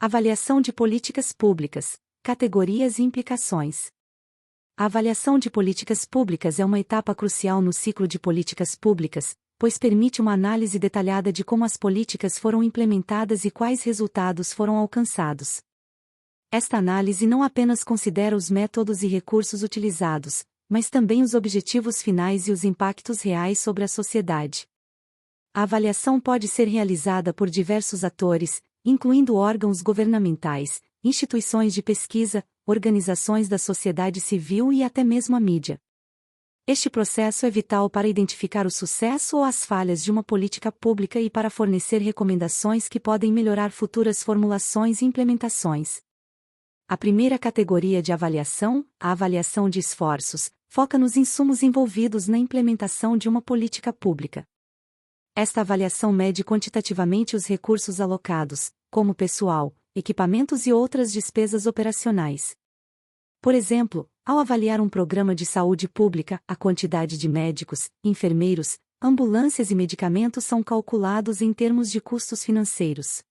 Avaliação de políticas públicas, categorias e implicações. A avaliação de políticas públicas é uma etapa crucial no ciclo de políticas públicas, pois permite uma análise detalhada de como as políticas foram implementadas e quais resultados foram alcançados. Esta análise não apenas considera os métodos e recursos utilizados, mas também os objetivos finais e os impactos reais sobre a sociedade. A avaliação pode ser realizada por diversos atores, incluindo órgãos governamentais, instituições de pesquisa, organizações da sociedade civil e até mesmo a mídia. Este processo é vital para identificar o sucesso ou as falhas de uma política pública e para fornecer recomendações que podem melhorar futuras formulações e implementações. A primeira categoria de avaliação, a avaliação de esforços, foca nos insumos envolvidos na implementação de uma política pública. Esta avaliação mede quantitativamente os recursos alocados, como pessoal, equipamentos e outras despesas operacionais. Por exemplo, ao avaliar um programa de saúde pública, a quantidade de médicos, enfermeiros, ambulâncias e medicamentos são calculados em termos de custos financeiros.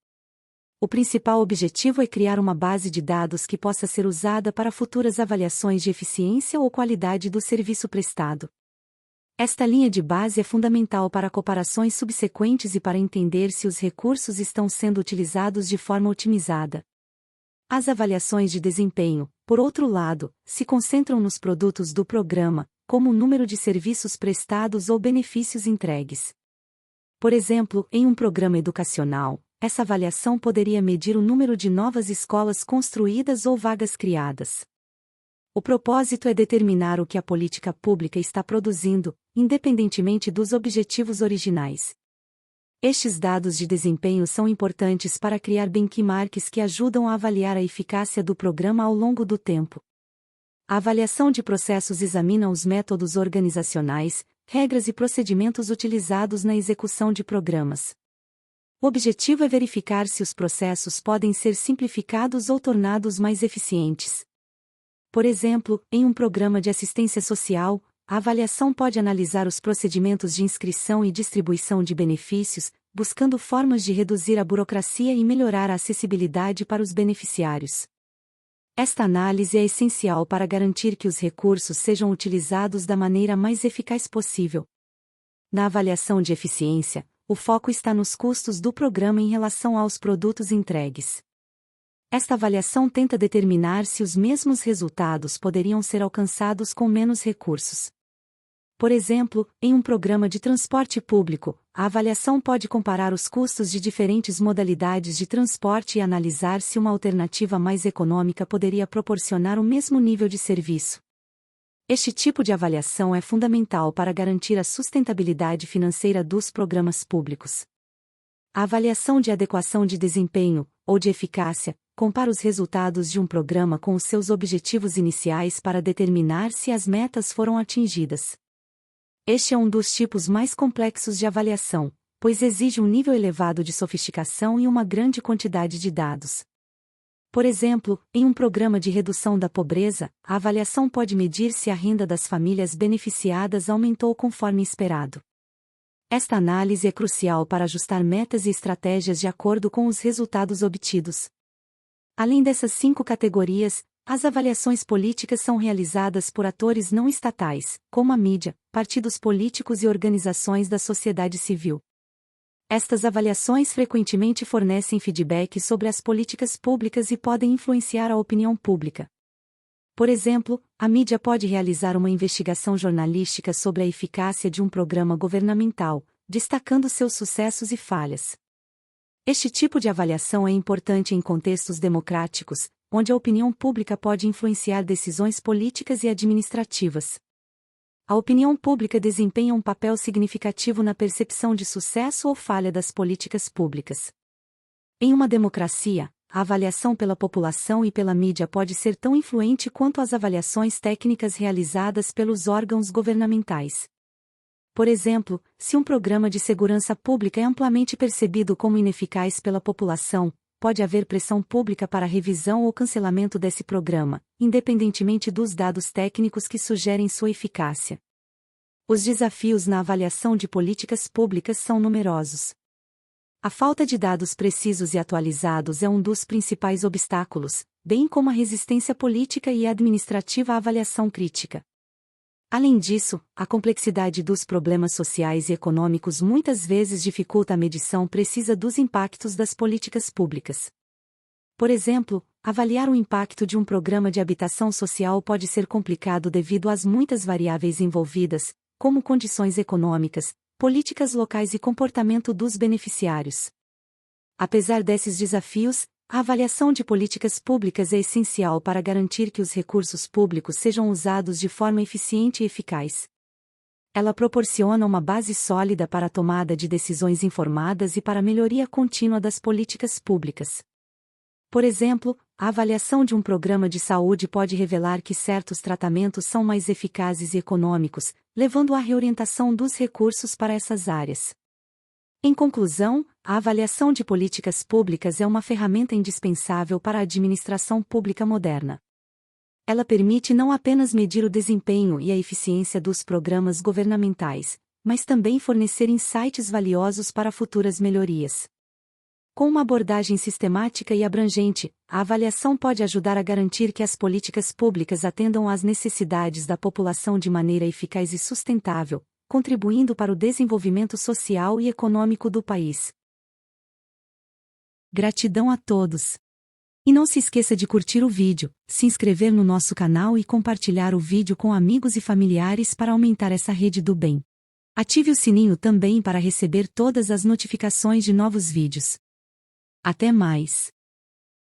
O principal objetivo é criar uma base de dados que possa ser usada para futuras avaliações de eficiência ou qualidade do serviço prestado. Esta linha de base é fundamental para comparações subsequentes e para entender se os recursos estão sendo utilizados de forma otimizada. As avaliações de desempenho, por outro lado, se concentram nos produtos do programa, como o número de serviços prestados ou benefícios entregues. Por exemplo, em um programa educacional, essa avaliação poderia medir o número de novas escolas construídas ou vagas criadas. O propósito é determinar o que a política pública está produzindo, independentemente dos objetivos originais. Estes dados de desempenho são importantes para criar benchmarks que ajudam a avaliar a eficácia do programa ao longo do tempo. A avaliação de processos examina os métodos organizacionais, regras e procedimentos utilizados na execução de programas. O objetivo é verificar se os processos podem ser simplificados ou tornados mais eficientes. Por exemplo, em um programa de assistência social, a avaliação pode analisar os procedimentos de inscrição e distribuição de benefícios, buscando formas de reduzir a burocracia e melhorar a acessibilidade para os beneficiários. Esta análise é essencial para garantir que os recursos sejam utilizados da maneira mais eficaz possível. Na avaliação de eficiência, o foco está nos custos do programa em relação aos produtos entregues. Esta avaliação tenta determinar se os mesmos resultados poderiam ser alcançados com menos recursos. Por exemplo, em um programa de transporte público, a avaliação pode comparar os custos de diferentes modalidades de transporte e analisar se uma alternativa mais econômica poderia proporcionar o mesmo nível de serviço. Este tipo de avaliação é fundamental para garantir a sustentabilidade financeira dos programas públicos. A avaliação de adequação de desempenho, ou de eficácia, compara os resultados de um programa com os seus objetivos iniciais para determinar se as metas foram atingidas. Este é um dos tipos mais complexos de avaliação, pois exige um nível elevado de sofisticação e uma grande quantidade de dados. Por exemplo, em um programa de redução da pobreza, a avaliação pode medir se a renda das famílias beneficiadas aumentou conforme esperado. Esta análise é crucial para ajustar metas e estratégias de acordo com os resultados obtidos. Além dessas 5 categorias, as avaliações políticas são realizadas por atores não estatais, como a mídia, partidos políticos e organizações da sociedade civil. Estas avaliações frequentemente fornecem feedback sobre as políticas públicas e podem influenciar a opinião pública. Por exemplo, a mídia pode realizar uma investigação jornalística sobre a eficácia de um programa governamental, destacando seus sucessos e falhas. Este tipo de avaliação é importante em contextos democráticos, onde a opinião pública pode influenciar decisões políticas e administrativas. A opinião pública desempenha um papel significativo na percepção de sucesso ou falha das políticas públicas. Em uma democracia, a avaliação pela população e pela mídia pode ser tão influente quanto as avaliações técnicas realizadas pelos órgãos governamentais. Por exemplo, se um programa de segurança pública é amplamente percebido como ineficaz pela população, pode haver pressão pública para revisão ou cancelamento desse programa, independentemente dos dados técnicos que sugerem sua eficácia. Os desafios na avaliação de políticas públicas são numerosos. A falta de dados precisos e atualizados é um dos principais obstáculos, bem como a resistência política e administrativa à avaliação crítica. Além disso, a complexidade dos problemas sociais e econômicos muitas vezes dificulta a medição precisa dos impactos das políticas públicas. Por exemplo, avaliar o impacto de um programa de habitação social pode ser complicado devido às muitas variáveis envolvidas, como condições econômicas, políticas locais e comportamento dos beneficiários. Apesar desses desafios, a avaliação de políticas públicas é essencial para garantir que os recursos públicos sejam usados de forma eficiente e eficaz. Ela proporciona uma base sólida para a tomada de decisões informadas e para a melhoria contínua das políticas públicas. Por exemplo, a avaliação de um programa de saúde pode revelar que certos tratamentos são mais eficazes e econômicos, levando à reorientação dos recursos para essas áreas. Em conclusão, a avaliação de políticas públicas é uma ferramenta indispensável para a administração pública moderna. Ela permite não apenas medir o desempenho e a eficiência dos programas governamentais, mas também fornecer insights valiosos para futuras melhorias. Com uma abordagem sistemática e abrangente, a avaliação pode ajudar a garantir que as políticas públicas atendam às necessidades da população de maneira eficaz e sustentável, contribuindo para o desenvolvimento social e econômico do país. Gratidão a todos! E não se esqueça de curtir o vídeo, se inscrever no nosso canal e compartilhar o vídeo com amigos e familiares para aumentar essa rede do bem. Ative o sininho também para receber todas as notificações de novos vídeos. Até mais!